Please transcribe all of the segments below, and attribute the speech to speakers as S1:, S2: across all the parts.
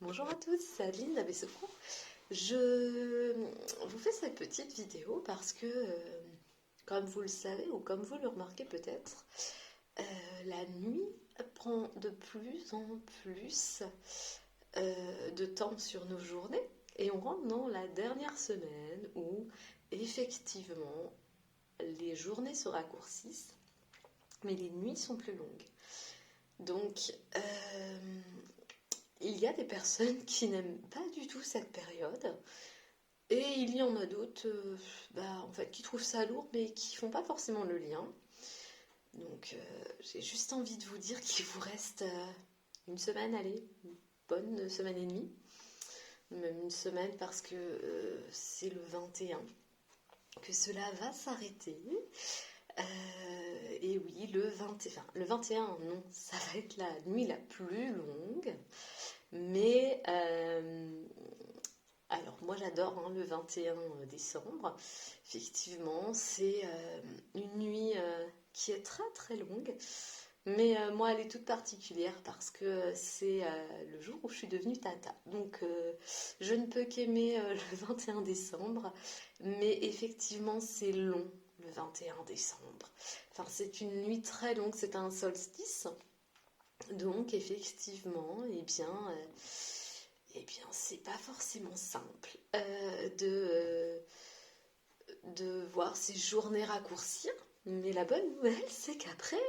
S1: Bonjour à tous, c'est Adeline d'Abessofro. Je vous fais cette petite vidéo parce que, comme vous le savez ou comme vous le remarquez peut-être, la nuit prend de plus en plus de temps sur nos journées et on rentre dans la dernière semaine où effectivement les journées se raccourcissent mais les nuits sont plus longues. Donc, il y a des personnes qui n'aiment pas du tout cette période et il y en a d'autres en fait, qui trouvent ça lourd mais qui font pas forcément le lien. Donc j'ai juste envie de vous dire qu'il vous reste une semaine, allez, une bonne semaine et demie. Même une semaine parce que c'est le 21 que cela va s'arrêter. Et oui, le 21, non, ça va être la nuit la plus longue. Mais alors moi j'adore le 21 décembre. Effectivement, c'est une nuit qui est très très longue. Mais moi elle est toute particulière parce que c'est le jour où je suis devenue tata. Donc je ne peux qu'aimer le 21 décembre. Mais effectivement c'est long le 21 décembre. Enfin c'est une nuit très longue, c'est un solstice. Donc effectivement, c'est pas forcément simple de voir ces journées raccourcir. Mais la bonne nouvelle, c'est qu'après,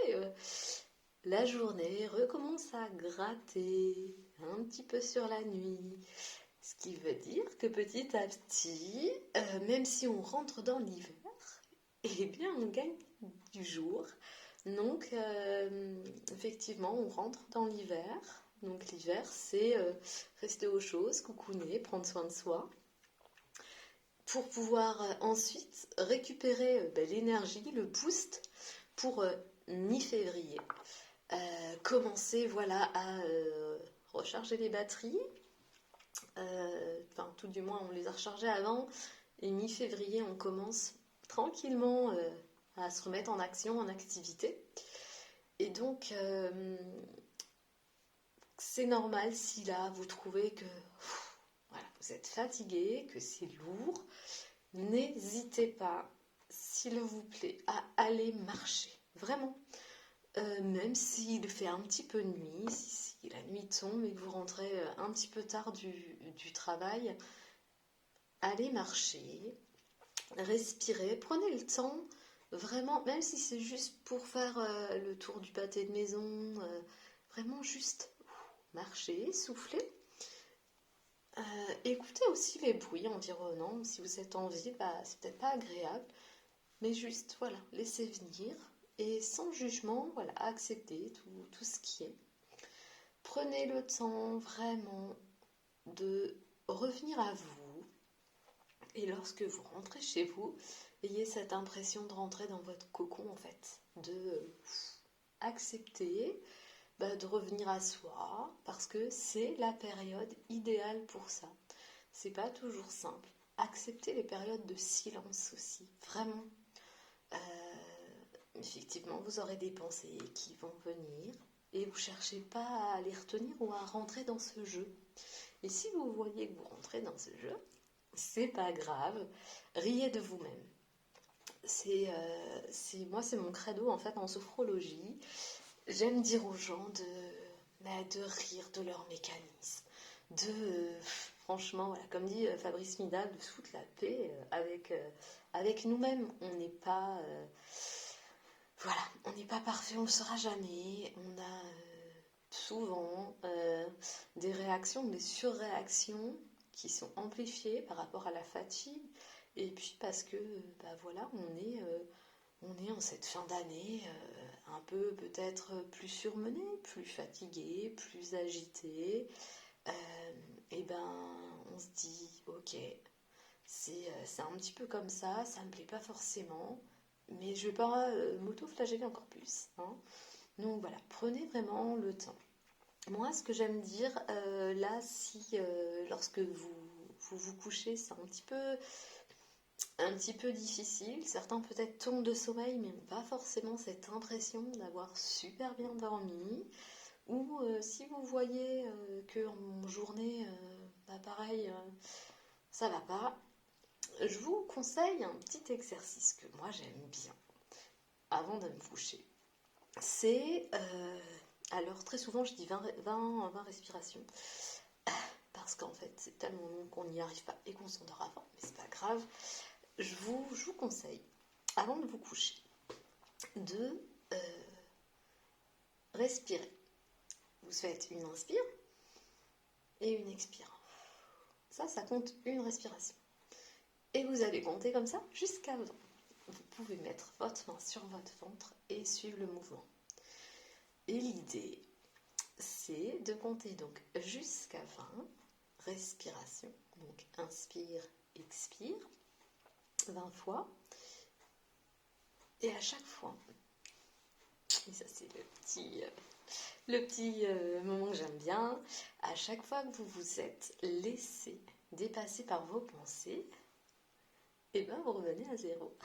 S1: la journée recommence à gratter un petit peu sur la nuit. Ce qui veut dire que petit à petit, même si on rentre dans l'hiver, eh bien on gagne du jour. Donc effectivement, on rentre dans l'hiver. Donc l'hiver, c'est rester aux choses, coucouner, prendre soin de soi, pour pouvoir ensuite récupérer l'énergie, le boost pour mi-février. Commencer voilà, à recharger les batteries. Enfin, tout du moins, on les a rechargées avant. Et mi-février, on commence tranquillement à se remettre en action, en activité. Et donc, c'est normal si là, vous trouvez que voilà, vous êtes fatigué, que c'est lourd. N'hésitez pas, s'il vous plaît, à aller marcher. Vraiment. Même s'il fait un petit peu nuit, si la nuit tombe et que vous rentrez un petit peu tard du travail, allez marcher, respirez, prenez le temps, vraiment, même si c'est juste pour faire le tour du pâté de maison, vraiment juste marcher, souffler. Écoutez aussi les bruits environnants, si vous êtes en ville, c'est peut-être pas agréable, mais juste, voilà, laissez venir et sans jugement, voilà, acceptez tout ce qui est. Prenez le temps vraiment de revenir à vous et lorsque vous rentrez chez vous, ayez cette impression de rentrer dans votre cocon en fait, de accepter, de revenir à soi parce que c'est la période idéale pour ça. C'est pas toujours simple. Acceptez les périodes de silence aussi, vraiment. Effectivement, vous aurez des pensées qui vont venir et vous ne cherchez pas à les retenir ou à rentrer dans ce jeu. Et si vous voyez que vous rentrez dans ce jeu, c'est pas grave, riez de vous-même. Moi, c'est mon credo en fait en sophrologie. J'aime dire aux gens de rire de leurs mécanismes, franchement, voilà, comme dit Fabrice Midal, de se foutre la paix avec nous-mêmes. On n'est pas, voilà, on n'est pas parfait, on ne le sera jamais. On a souvent des réactions, des surréactions qui sont amplifiées par rapport à la fatigue. Et puis parce que, voilà, on est en cette fin d'année un peu peut-être plus surmené, plus fatigué, plus agité. On se dit, ok, c'est un petit peu comme ça me plaît pas forcément, mais je vais pas m'auto-flageller encore plus. Hein. Donc voilà, prenez vraiment le temps. Moi, ce que j'aime dire, là, si lorsque vous couchez, c'est un petit peu difficile. Certains peut-être tombent de sommeil, mais n'ont pas forcément cette impression d'avoir super bien dormi. Ou si vous voyez que en journée, pareil, ça va pas, je vous conseille un petit exercice que moi j'aime bien avant de me coucher. C'est, alors très souvent je dis 20 respirations, parce qu'en fait c'est tellement long qu'on n'y arrive pas et qu'on s'endort avant, mais c'est pas grave. Je vous conseille, avant de vous coucher, de respirer. Vous faites une inspire et une expire. Ça compte une respiration. Et vous allez compter comme ça jusqu'à 20. Vous pouvez mettre votre main sur votre ventre et suivre le mouvement. Et l'idée, c'est de compter donc jusqu'à 20 respirations. Donc inspire, expire, 20 fois. Et à chaque fois, et ça c'est le petit moment que j'aime bien, à chaque fois que vous vous êtes laissé dépasser par vos pensées, et ben vous revenez à zéro.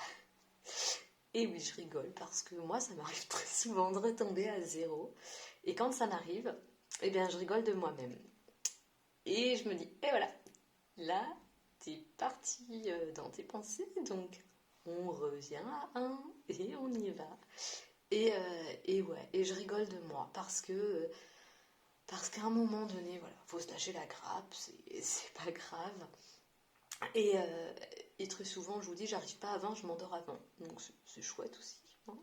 S1: Et oui, je rigole parce que moi, ça m'arrive très souvent de retomber à zéro. Et quand ça m'arrive, eh bien, je rigole de moi-même. Et je me dis, et voilà, là, t'es parti dans tes pensées, donc on revient à 1 et on y va. Et ouais, et je rigole de moi parce qu'à un moment donné, voilà, faut se lâcher la grappe, c'est pas grave. Et très souvent, je vous dis, j'arrive pas à 20, je m'endors avant. Donc c'est chouette aussi. Hein.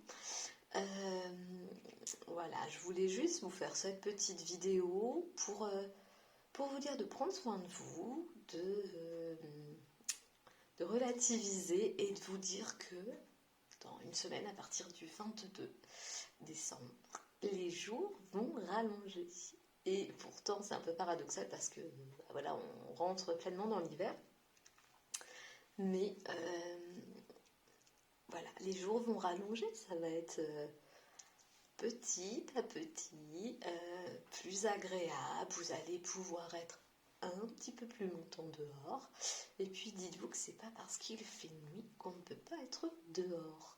S1: Voilà, je voulais juste vous faire cette petite vidéo pour vous dire de prendre soin de vous, de relativiser et de vous dire que dans une semaine, à partir du 22 décembre, les jours vont rallonger. Et pourtant, c'est un peu paradoxal parce que voilà, on rentre pleinement dans l'hiver. Mais voilà, les jours vont rallonger, ça va être petit à petit, plus agréable, vous allez pouvoir être un petit peu plus longtemps dehors. Et puis dites-vous que c'est pas parce qu'il fait nuit qu'on ne peut pas être dehors.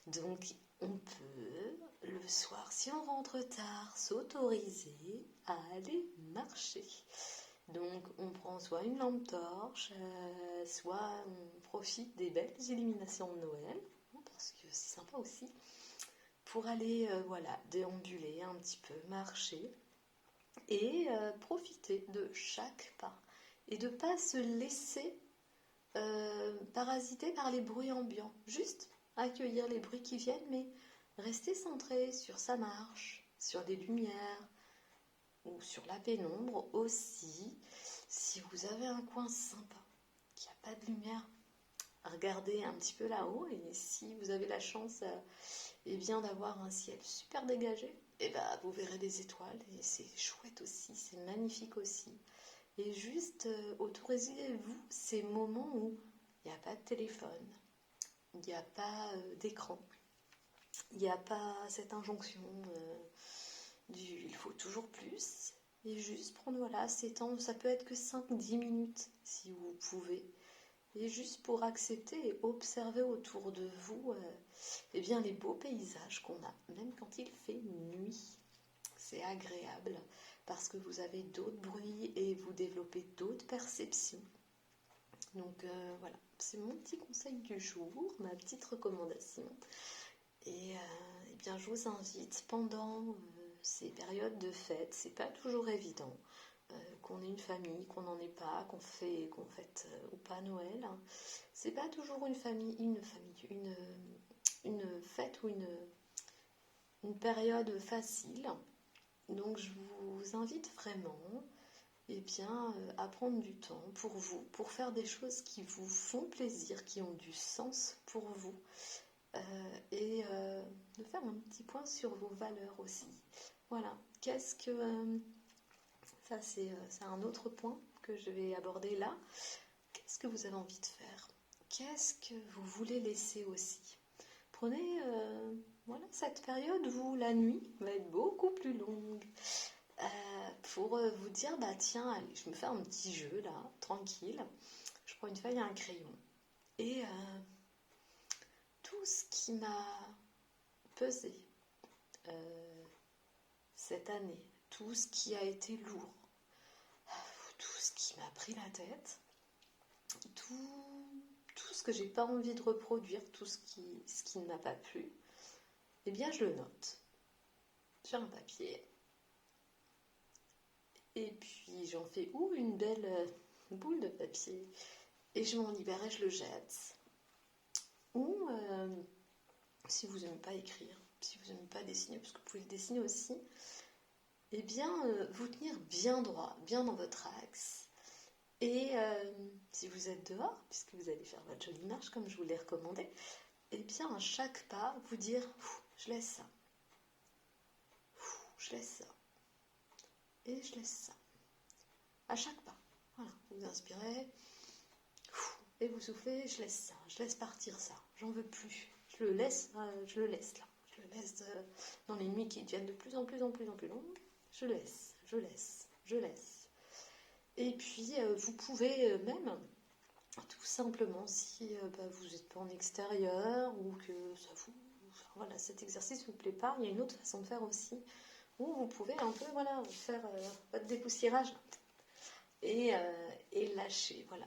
S1: Donc on peut, le soir, si on rentre tard, s'autoriser à aller marcher. Donc on prend soit une lampe torche, soit on profite des belles illuminations de Noël, hein, parce que c'est sympa aussi, pour aller voilà, déambuler un petit peu, marcher et profiter de chaque pas. Et de ne pas se laisser parasiter par les bruits ambiants. Juste accueillir les bruits qui viennent, mais rester centré sur sa marche, sur les lumières, ou sur la pénombre aussi. Si vous avez un coin sympa, qu'il n'y a pas de lumière, regardez un petit peu là-haut, et si vous avez la chance eh bien, d'avoir un ciel super dégagé, et ben, vous verrez des étoiles, et c'est chouette aussi, c'est magnifique aussi. Et juste autorisez-vous ces moments où il n'y a pas de téléphone, il n'y a pas d'écran, il n'y a pas cette injonction il faut toujours plus. Et juste prendre voilà, ces temps, ça peut être que 5-10 minutes si vous pouvez. Et juste pour accepter et observer autour de vous eh bien, les beaux paysages qu'on a, même quand il fait nuit. C'est agréable parce que vous avez d'autres bruits et vous développez d'autres perceptions. Donc voilà, c'est mon petit conseil du jour, ma petite recommandation. Et eh bien, je vous invite pendant ces périodes de fête, c'est pas toujours évident qu'on ait une famille, qu'on n'en ait pas, qu'on fête ou pas Noël. Hein. C'est pas toujours une fête ou une période facile. Donc je vous invite vraiment eh bien, à prendre du temps pour vous, pour faire des choses qui vous font plaisir, qui ont du sens pour vous. Et de faire un petit point sur vos valeurs aussi. Voilà, ça c'est un autre point que je vais aborder là. Qu'est-ce que vous avez envie de faire? Qu'est-ce que vous voulez laisser aussi? Prenez voilà, cette période où la nuit va être beaucoup plus longue pour vous dire, bah tiens, allez, je me fais un petit jeu là, tranquille. Je prends une feuille et un crayon. Et tout ce qui m'a pesé cette année, tout ce qui a été lourd, tout ce qui m'a pris la tête, tout ce que j'ai pas envie de reproduire, tout ce qui ne m'a pas plu, eh bien je le note sur un papier. Et puis j'en fais une belle boule de papier et je m'en libère et je le jette. Ou si vous n'aimez pas écrire, si vous n'aimez pas dessiner, parce que vous pouvez le dessiner aussi, eh bien vous tenir bien droit, bien dans votre axe. Et si vous êtes dehors, puisque vous allez faire votre jolie marche comme je vous l'ai recommandé, eh bien à chaque pas vous dire je laisse ça, je laisse ça, et je laisse ça. À chaque pas. Voilà, vous inspirez, et vous soufflez, je laisse ça, je laisse partir ça, j'en veux plus. Je le laisse là, je le laisse dans les nuits qui deviennent de plus en plus longues. Je laisse. Et puis vous pouvez même, tout simplement, si vous n'êtes pas en extérieur ou que ça vous, voilà, cet exercice ne vous plaît pas, il y a une autre façon de faire aussi, où vous pouvez un peu faire votre dépoussiérage et lâcher. Voilà,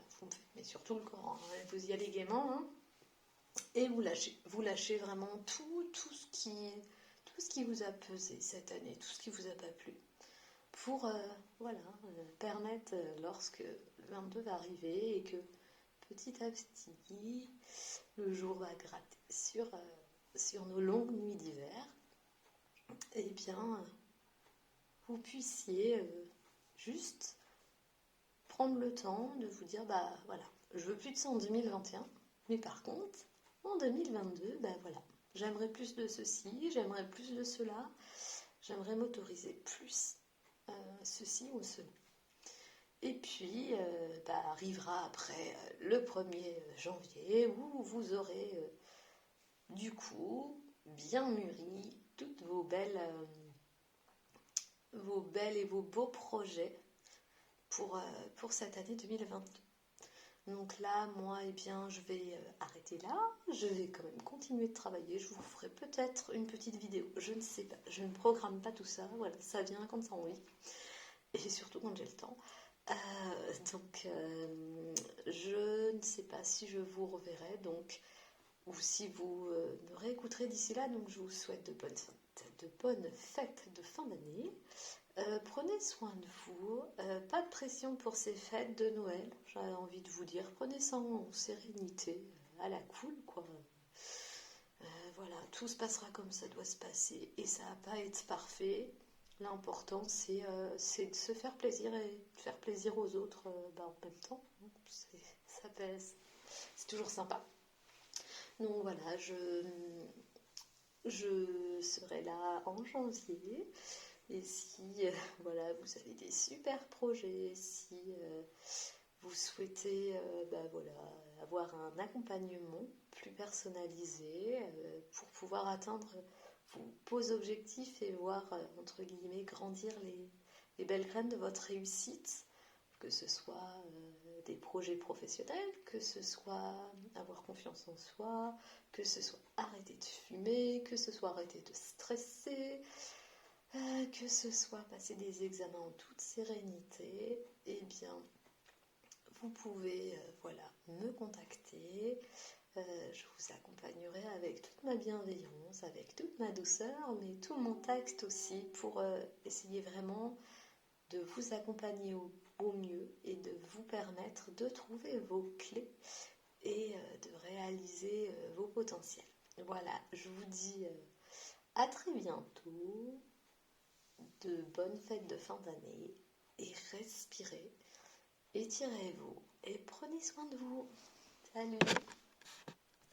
S1: mais surtout le corps, hein, vous y allez gaiement, hein, et vous lâchez vraiment tout ce qui vous a pesé cette année, tout ce qui vous a pas plu, pour permettre lorsque le 22 va arriver et que petit à petit le jour va gratter sur nos longues nuits d'hiver, et bien vous puissiez juste prendre le temps de vous dire voilà, je veux plus de ça en 2021, mais par contre en 2022, voilà, j'aimerais plus de ceci, j'aimerais plus de cela, j'aimerais m'autoriser plus ceci ou cela. Et puis arrivera après le 1er janvier où vous aurez du coup bien mûri toutes vos belles et vos beaux projets pour cette année 2022. Donc là, moi, je vais arrêter là. Je vais quand même continuer de travailler. Je vous ferai peut-être une petite vidéo. Je ne sais pas. Je ne programme pas tout ça. Voilà, ça vient quand ça a envie. Et surtout quand j'ai le temps. Donc, je ne sais pas si je vous reverrai. Donc, ou si vous me réécouterez d'ici là. Donc, je vous souhaite de bonnes fêtes de fin d'année. Prenez soin de vous, pas de pression pour ces fêtes de Noël, j'ai envie de vous dire, prenez ça en sérénité, à la cool, quoi. Voilà, tout se passera comme ça doit se passer, et ça va pas être parfait. L'important, c'est de se faire plaisir et de faire plaisir aux autres en même temps. C'est toujours sympa. Donc voilà, je serai là en janvier. Et si vous avez des super projets, si vous souhaitez avoir un accompagnement plus personnalisé pour pouvoir atteindre vos beaux objectifs et voir, entre guillemets, grandir les belles graines de votre réussite, que ce soit des projets professionnels, que ce soit avoir confiance en soi, que ce soit arrêter de fumer, que ce soit arrêter de stresser, que ce soit passer des examens en toute sérénité, eh bien, vous pouvez me contacter. Je vous accompagnerai avec toute ma bienveillance, avec toute ma douceur, mais tout mon tact aussi pour essayer vraiment de vous accompagner au mieux et de vous permettre de trouver vos clés et de réaliser vos potentiels. Voilà, je vous dis à très bientôt. De bonnes fêtes de fin d'année et respirez, étirez-vous et prenez soin de vous. Salut!